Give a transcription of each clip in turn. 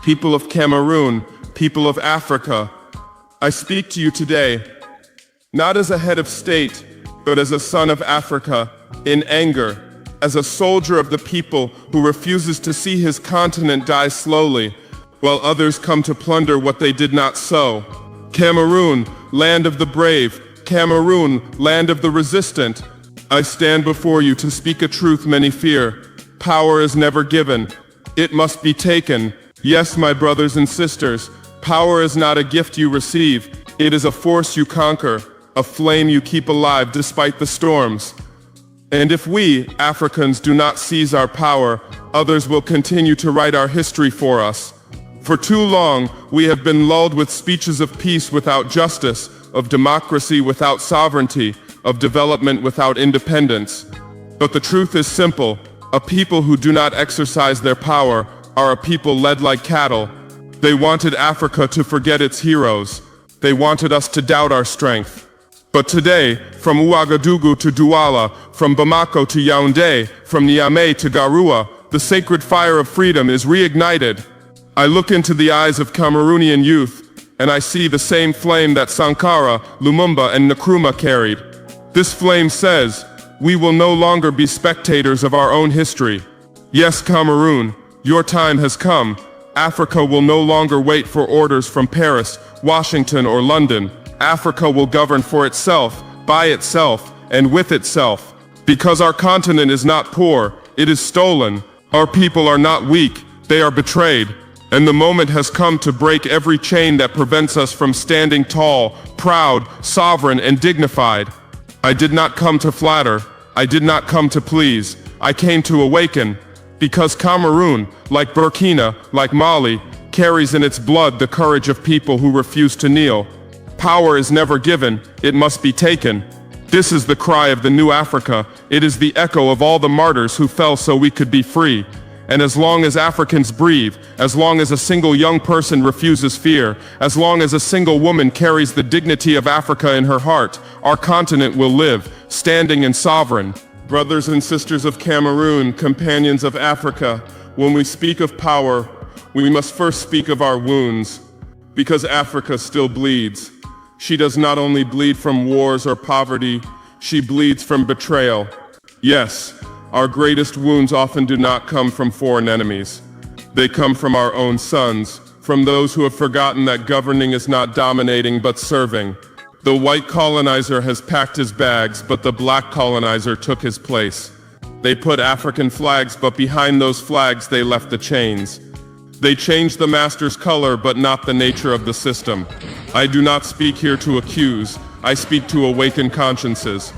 people of Cameroon, people of Africa. I speak to you today, not as a head of state, but as a son of Africa, in anger, as a soldier of the people who refuses to see his continent die slowly, while others come to plunder what they did not sow. Cameroon, land of the brave, Cameroon, land of the resistant. I stand before you to speak a truth many fear. Power is never given. It must be taken. Yes, my brothers and sisters, power is not a gift you receive. It is a force you conquer, a flame you keep alive despite the storms. And if we, Africans, do not seize our power, others will continue to write our history for us. For too long, we have been lulled with speeches of peace without justice, of democracy without sovereignty, of development without independence. But the truth is simple. A people who do not exercise their power are a people led like cattle. They wanted Africa to forget its heroes. They wanted us to doubt our strength. But today, from Ouagadougou to Douala, from Bamako to Yaoundé, from Niamey to Garoua, the sacred fire of freedom is reignited. I look into the eyes of Cameroonian youth, and I see the same flame that Sankara, Lumumba, and Nkrumah carried. This flame says, we will no longer be spectators of our own history. Yes, Cameroon, your time has come. Africa will no longer wait for orders from Paris, Washington, or London. Africa will govern for itself, by itself, and with itself. Because our continent is not poor, it is stolen. Our people are not weak, they are betrayed. And the moment has come to break every chain that prevents us from standing tall, proud, sovereign, and dignified. I did not come to flatter. I did not come to please. I came to awaken. Because Cameroon, like Burkina, like Mali, carries in its blood the courage of people who refuse to kneel. Power is never given, it must be taken. This is the cry of the new Africa. It is the echo of all the martyrs who fell so we could be free. And as long as Africans breathe, as long as a single young person refuses fear, as long as a single woman carries the dignity of Africa in her heart, our continent will live, standing and sovereign. Brothers and sisters of Cameroon, companions of Africa, when we speak of power, we must first speak of our wounds, because Africa still bleeds. She does not only bleed from wars or poverty, she bleeds from betrayal. Yes, our greatest wounds often do not come from foreign enemies. They come from our own sons, from those who have forgotten that governing is not dominating but serving. The white colonizer has packed his bags, but the black colonizer took his place. They put African flags, but behind those flags they left the chains. They changed the master's color, but not the nature of the system. I do not speak here to accuse, I speak to awaken consciences.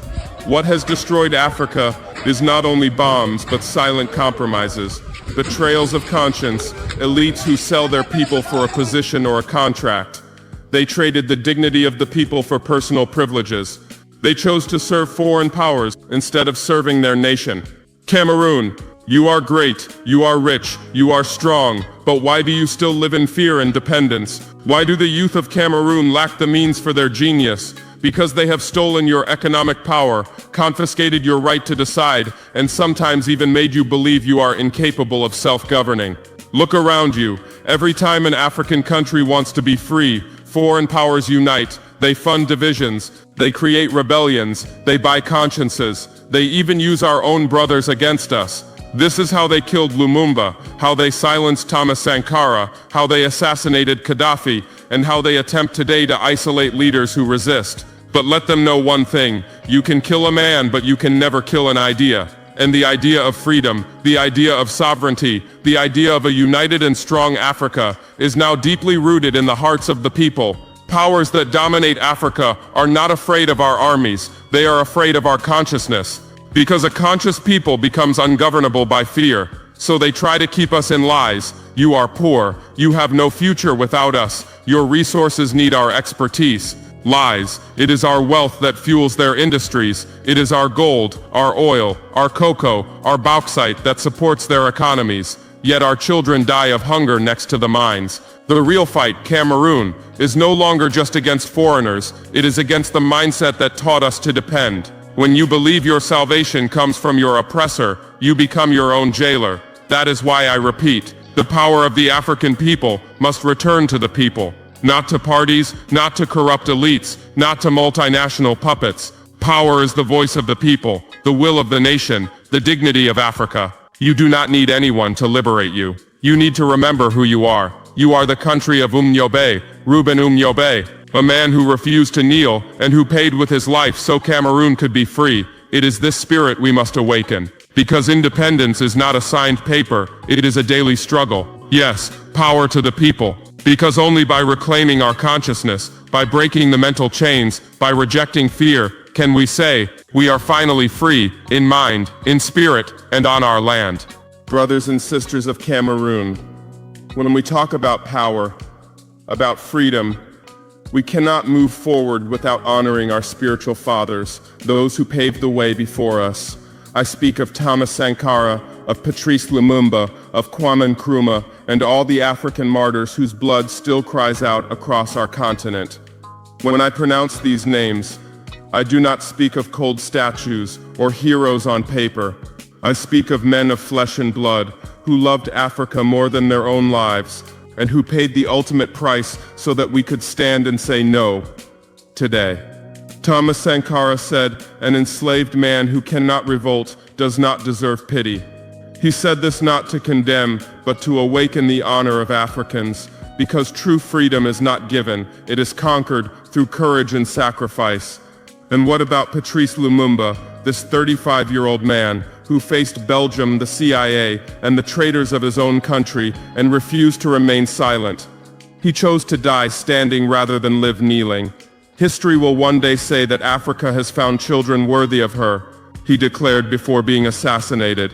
What has destroyed Africa is not only bombs, but silent compromises, betrayals of conscience, elites who sell their people for a position or a contract. They traded the dignity of the people for personal privileges. They chose to serve foreign powers instead of serving their nation. Cameroon, you are great, you are rich, you are strong, but why do you still live in fear and dependence? Why do the youth of Cameroon lack the means for their genius? Because they have stolen your economic power, confiscated your right to decide, and sometimes even made you believe you are incapable of self-governing. Look around you. Every time an African country wants to be free, foreign powers unite. They fund divisions. They create rebellions. They buy consciences. They even use our own brothers against us. This is how they killed Lumumba, how they silenced Thomas Sankara, how they assassinated Gaddafi, and how they attempt today to isolate leaders who resist. But let them know one thing, you can kill a man, but you can never kill an idea. And the idea of freedom, the idea of sovereignty, the idea of a united and strong Africa is now deeply rooted in the hearts of the people. Powers that dominate Africa are not afraid of our armies, they are afraid of our consciousness. Because a conscious people becomes ungovernable by fear. So they try to keep us in lies. You are poor. You have no future without us. Your resources need our expertise. Lies. It is our wealth that fuels their industries. It is our gold, our oil, our cocoa, our bauxite that supports their economies. Yet our children die of hunger next to the mines. The real fight, Cameroon, is no longer just against foreigners. It is against the mindset that taught us to depend. When you believe your salvation comes from your oppressor, you become your own jailer. That is why I repeat, The power of the African people must return to the people, not to parties, not to corrupt elites, not to multinational puppets. Power is the voice of the people, the will of the nation, the dignity of Africa. You do not need anyone to liberate you. You need to remember who you are. You are the country of Umnyobe, Reuben Umnyobe, a man who refused to kneel and who paid with his life so Cameroon could be free. It is this spirit we must awaken. Because independence is not a signed paper, it is a daily struggle. Yes, power to the people. Because only by reclaiming our consciousness, by breaking the mental chains, by rejecting fear, can we say, we are finally free, in mind, in spirit, and on our land. Brothers and sisters of Cameroon, when we talk about power, about freedom, we cannot move forward without honoring our spiritual fathers, those who paved the way before us. I speak of Thomas Sankara, of Patrice Lumumba, of Kwame Nkrumah, and all the African martyrs whose blood still cries out across our continent. When I pronounce these names, I do not speak of cold statues or heroes on paper. I speak of men of flesh and blood who loved Africa more than their own lives and who paid the ultimate price so that we could stand and say no today. Thomas Sankara said, "An enslaved man who cannot revolt does not deserve pity." He said this not to condemn, but to awaken the honor of Africans, because true freedom is not given, it is conquered through courage and sacrifice. And what about Patrice Lumumba, this 35-year-old man who faced Belgium, the CIA, and the traitors of his own country and refused to remain silent? He chose to die standing rather than live kneeling. History will one day say that Africa has found children worthy of her, he declared before being assassinated.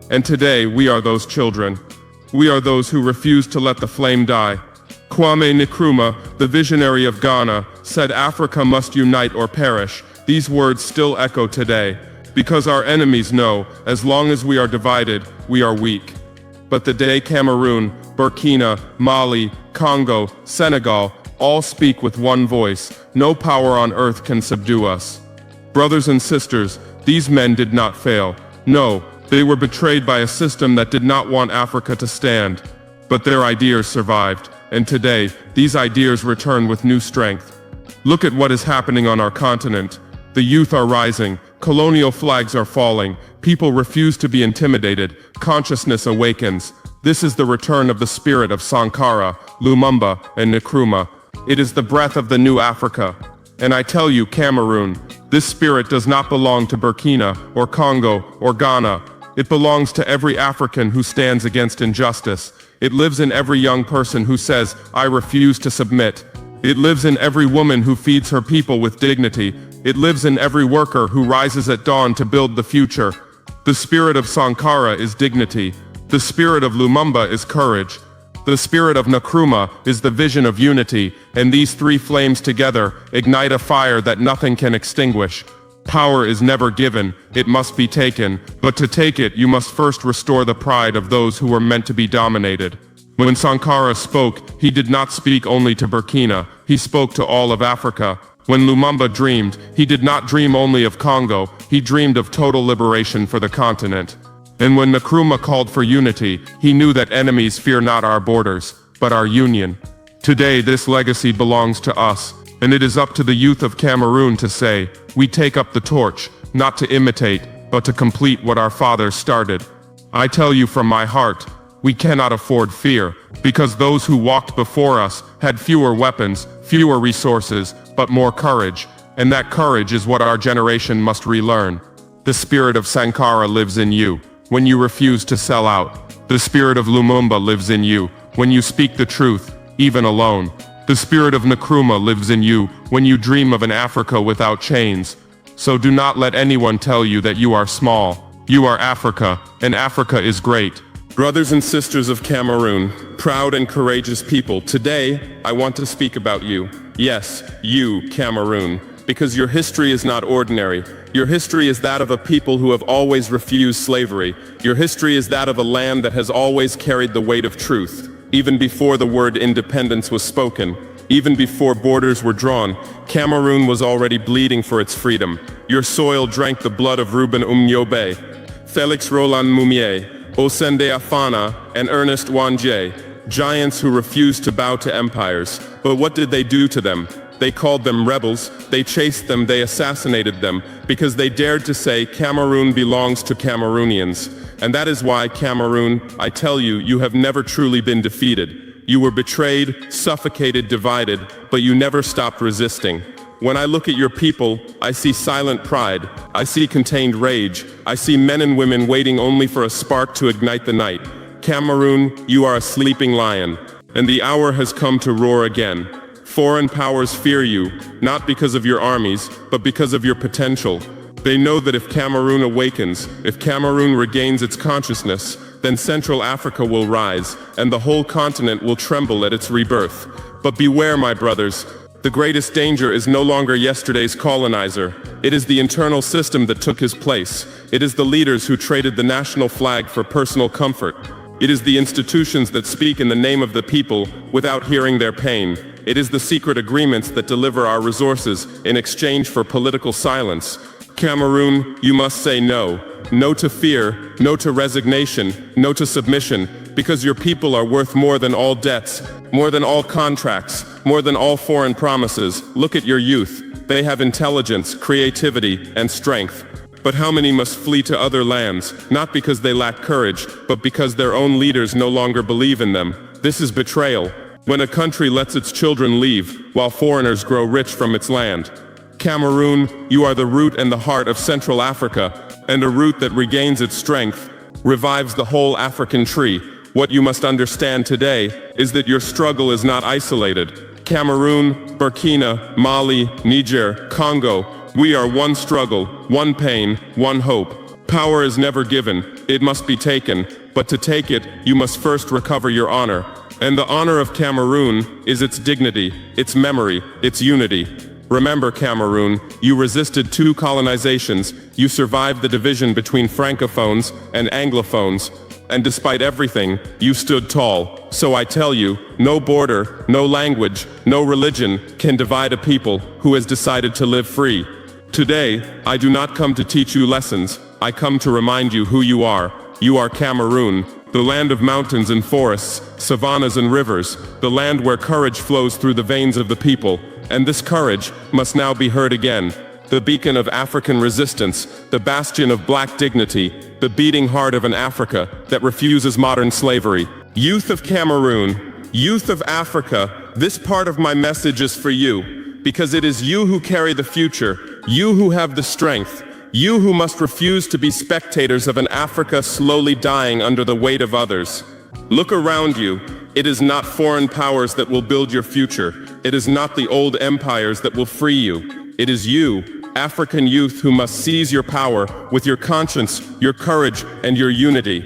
And today we are those children. We are those who refuse to let the flame die. Kwame Nkrumah, the visionary of Ghana, said Africa must unite or perish. These words still echo today, because our enemies know, as long as we are divided, we are weak. But the day Cameroon, Burkina, Mali, Congo, Senegal, all speak with one voice, no power on earth can subdue us. Brothers and sisters, these men did not fail. No, they were betrayed by a system that did not want Africa to stand. But their ideas survived. And today, these ideas return with new strength. Look at what is happening on our continent. The youth are rising, colonial flags are falling, people refuse to be intimidated, consciousness awakens. This is the return of the spirit of Sankara, Lumumba, and Nkrumah. It is the breath of the new Africa. And I tell you, Cameroon, this spirit does not belong to Burkina, or Congo, or Ghana. It belongs to every African who stands against injustice. It lives in every young person who says, "I refuse to submit." It lives in every woman who feeds her people with dignity. It lives in every worker who rises at dawn to build the future. The spirit of Sankara is dignity. The spirit of Lumumba is courage. The spirit of Nkrumah is the vision of unity, and these three flames together ignite a fire that nothing can extinguish. Power is never given, it must be taken, but to take it you must first restore the pride of those who were meant to be dominated. When Sankara spoke, he did not speak only to Burkina, he spoke to all of Africa. When Lumumba dreamed, he did not dream only of Congo, he dreamed of total liberation for the continent. And when Nkrumah called for unity, he knew that enemies fear not our borders, but our union. Today this legacy belongs to us. And it is up to the youth of Cameroon to say, we take up the torch, not to imitate, but to complete what our fathers started. I tell you from my heart, we cannot afford fear, because those who walked before us had fewer weapons, fewer resources, but more courage, and that courage is what our generation must relearn. The spirit of Sankara lives in you, when you refuse to sell out. The spirit of Lumumba lives in you, when you speak the truth, even alone. The spirit of Nkrumah lives in you when you dream of an Africa without chains. So do not let anyone tell you that you are small. You are Africa, and Africa is great. Brothers and sisters of Cameroon, proud and courageous people, today I want to speak about you. Yes, you, Cameroon, because your history is not ordinary. Your history is that of a people who have always refused slavery. Your history is that of a land that has always carried the weight of truth. Even before the word independence was spoken, even before borders were drawn, Cameroon was already bleeding for its freedom. Your soil drank the blood of Reuben Umnyobe, Félix Roland Moumié, Osende Afana and Ernest Wanje, giants who refused to bow to empires. But what did they do to them? They called them rebels, they chased them, they assassinated them, because they dared to say Cameroon belongs to Cameroonians. And that is why Cameroon, I tell you, you have never truly been defeated. You were betrayed, suffocated, divided, but you never stopped resisting. When I look at your people, I see silent pride, I see contained rage, I see men and women waiting only for a spark to ignite the night. Cameroon, you are a sleeping lion, and the hour has come to roar again. Foreign powers fear you, not because of your armies, but because of your potential. They know that if Cameroon awakens, if Cameroon regains its consciousness, then Central Africa will rise, and the whole continent will tremble at its rebirth. But beware, my brothers. The greatest danger is no longer yesterday's colonizer. It is the internal system that took his place. It is the leaders who traded the national flag for personal comfort. It is the institutions that speak in the name of the people without hearing their pain. It is the secret agreements that deliver our resources in exchange for political silence. Cameroon, you must say no. No to fear, no to resignation, no to submission, because your people are worth more than all debts, more than all contracts, more than all foreign promises. Look at your youth. They have intelligence, creativity, and strength. But how many must flee to other lands, not because they lack courage, but because their own leaders no longer believe in them? This is betrayal. When a country lets its children leave, while foreigners grow rich from its land. Cameroon, you are the root and the heart of Central Africa, and a root that regains its strength, revives the whole African tree. What you must understand today is that your struggle is not isolated. Cameroon, Burkina, Mali, Niger, Congo, we are one struggle, one pain, one hope. Power is never given, it must be taken, but to take it, you must first recover your honor. And the honor of Cameroon is its dignity, its memory, its unity. Remember, Cameroon, you resisted 2 colonizations, you survived the division between Francophones and Anglophones, and despite everything, you stood tall. So I tell you, no border, no language, no religion can divide a people who has decided to live free. Today, I do not come to teach you lessons, I come to remind you who you are. You are Cameroon, the land of mountains and forests, savannas and rivers, the land where courage flows through the veins of the people. And this courage must now be heard again. The beacon of African resistance, the bastion of black dignity, the beating heart of an Africa that refuses modern slavery. Youth of Cameroon, youth of Africa, this part of my message is for you, because it is you who carry the future, you who have the strength, you who must refuse to be spectators of an Africa slowly dying under the weight of others. Look around you. It is not foreign powers that will build your future. It is not the old empires that will free you. It is you, African youth, who must seize your power with your conscience, your courage, and your unity.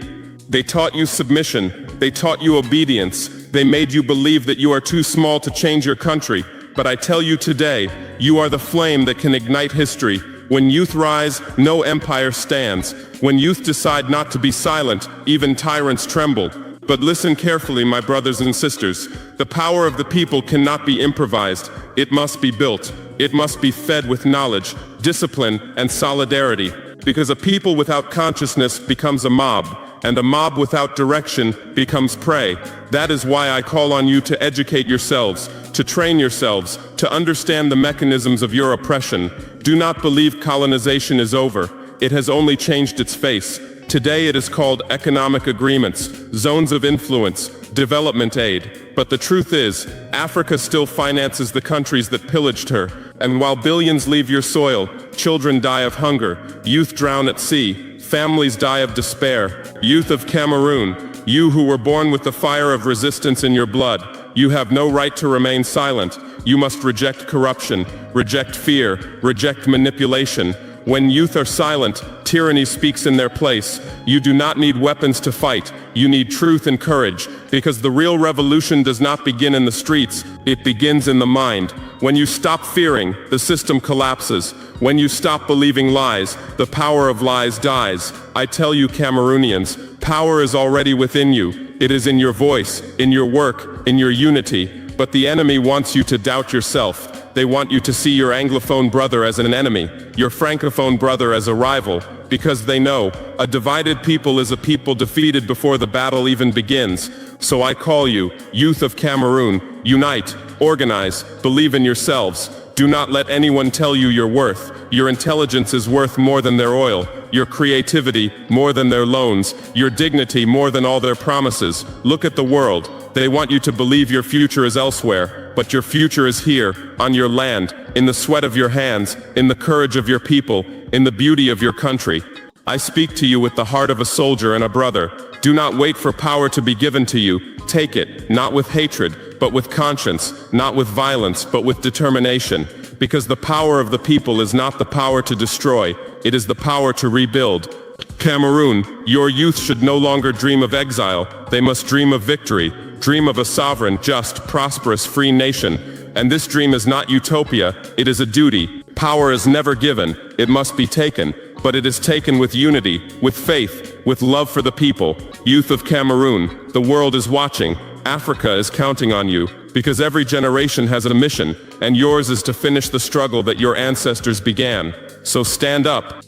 They taught you submission. They taught you obedience. They made you believe that you are too small to change your country. But I tell you today, you are the flame that can ignite history. When youth rise, no empire stands. When youth decide not to be silent, even tyrants tremble. But listen carefully, my brothers and sisters. The power of the people cannot be improvised. It must be built. It must be fed with knowledge, discipline, and solidarity. Because a people without consciousness becomes a mob, and a mob without direction becomes prey. That is why I call on you to educate yourselves, to train yourselves, to understand the mechanisms of your oppression. Do not believe colonization is over. It has only changed its face. Today it is called economic agreements, zones of influence, development aid. But the truth is, Africa still finances the countries that pillaged her. And while billions leave your soil, children die of hunger, youth drown at sea, families die of despair. Youth of Cameroon, you who were born with the fire of resistance in your blood, you have no right to remain silent. You must reject corruption, reject fear, reject manipulation. When youth are silent, tyranny speaks in their place. You do not need weapons to fight. You need truth and courage, because the real revolution does not begin in the streets, it begins in the mind. When you stop fearing, the system collapses. When you stop believing lies, the power of lies dies. I tell you, Cameroonians, power is already within you. It is in your voice, in your work, in your unity. But the enemy wants you to doubt yourself. They want you to see your Anglophone brother as an enemy, your Francophone brother as a rival. because they know a divided people is a people defeated before the battle even begins. So I call you, youth of Cameroon, unite, organize, believe in yourselves. Do not let anyone tell you your worth. Your intelligence is worth more than their oil, your creativity more than their loans, your dignity more than all their promises. Look at the world. They want you to believe your future is elsewhere, but your future is here, on your land, in the sweat of your hands, in the courage of your people, in the beauty of your country. I speak to you with the heart of a soldier and a brother. Do not wait for power to be given to you. Take it, not with hatred, but with conscience, not with violence, but with determination. Because the power of the people is not the power to destroy, it is the power to rebuild. Cameroon, your youth should no longer dream of exile, they must dream of victory. Dream of a sovereign, just, prosperous, free nation. And this dream is not utopia, it is a duty. Power is never given, it must be taken. But it is taken with unity, with faith, with love for the people. Youth of Cameroon, the world is watching. Africa is counting on you, because every generation has a mission, and yours is to finish the struggle that your ancestors began. So stand up,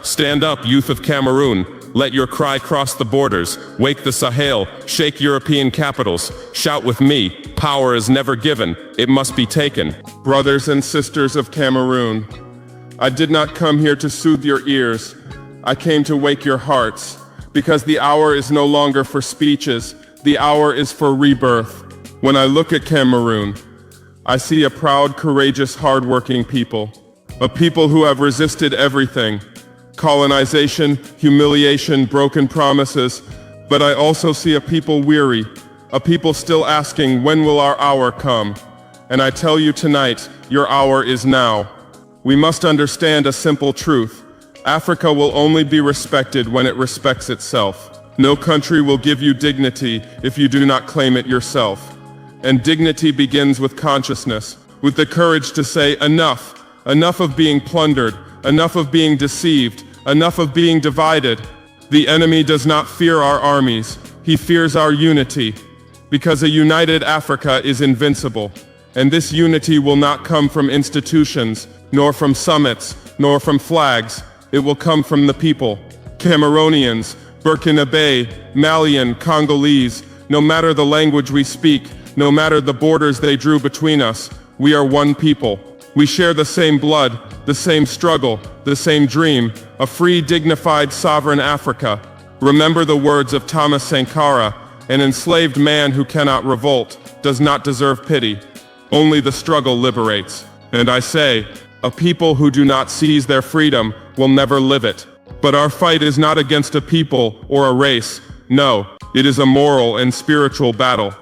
youth of Cameroon. Let your cry cross the borders, wake the Sahel, shake European capitals. Shout with me, power is never given, it must be taken. Brothers and sisters of Cameroon, I did not come here to soothe your ears. I came to wake your hearts, because the hour is no longer for speeches, the hour is for rebirth. When I look at Cameroon, I see a proud, courageous, hardworking people. A people who have resisted everything. Colonization, humiliation, broken promises. But I also see a people weary. A people still asking, when will our hour come? And I tell you tonight, your hour is now. We must understand a simple truth. Africa will only be respected when it respects itself. No country will give you dignity if you do not claim it yourself. And dignity begins with consciousness, with the courage to say enough. Enough of being plundered, enough of being deceived, enough of being divided. The enemy does not fear our armies, he fears our unity. Because a united Africa is invincible. And this unity will not come from institutions, nor from summits, nor from flags. It will come from the people. Cameroonians, Burkinabe, Malian, Congolese, no matter the language we speak, no matter the borders they drew between us, we are one people. We share the same blood, the same struggle, the same dream, a free, dignified, sovereign Africa. Remember the words of Thomas Sankara, an enslaved man who cannot revolt, does not deserve pity. Only the struggle liberates. And I say, a people who do not seize their freedom will never live it. But our fight is not against a people or a race. No, it is a moral and spiritual battle.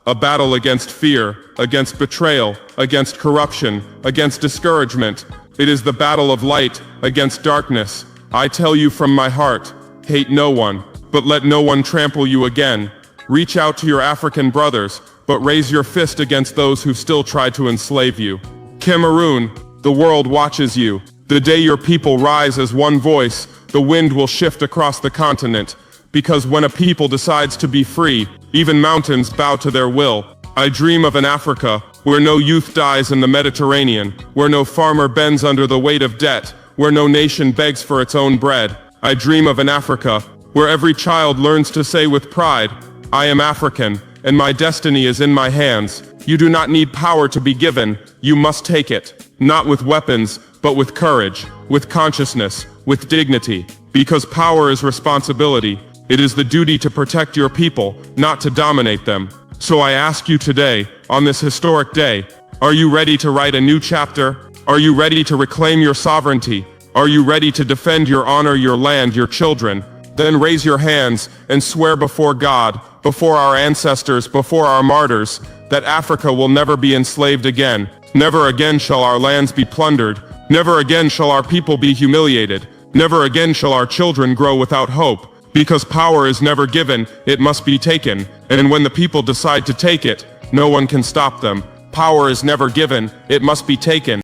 A battle against fear, against betrayal, against corruption, against discouragement. It is the battle of light against darkness. I tell you from my heart, hate no one, but let no one trample you again. Reach out to your African brothers, but raise your fist against those who still try to enslave you. Cameroon, the world watches you. The day your people rise as one voice, the wind will shift across the continent. Because when a people decides to be free, even mountains bow to their will. I dream of an Africa where no youth dies in the Mediterranean, where no farmer bends under the weight of debt, where no nation begs for its own bread. I dream of an Africa where every child learns to say with pride, I am African, and my destiny is in my hands. You do not need power to be given, you must take it. Not with weapons, but with courage, with consciousness, with dignity. Because power is responsibility. It is the duty to protect your people, not to dominate them. So I ask you today, on this historic day, are you ready to write a new chapter? Are you ready to reclaim your sovereignty? Are you ready to defend your honor, your land, your children? Then raise your hands and swear before God, before our ancestors, before our martyrs, that Africa will never be enslaved again. Never again shall our lands be plundered. Never again shall our people be humiliated. Never again shall our children grow without hope. Because power is never given, it must be taken. And when the people decide to take it, no one can stop them. Power is never given, it must be taken.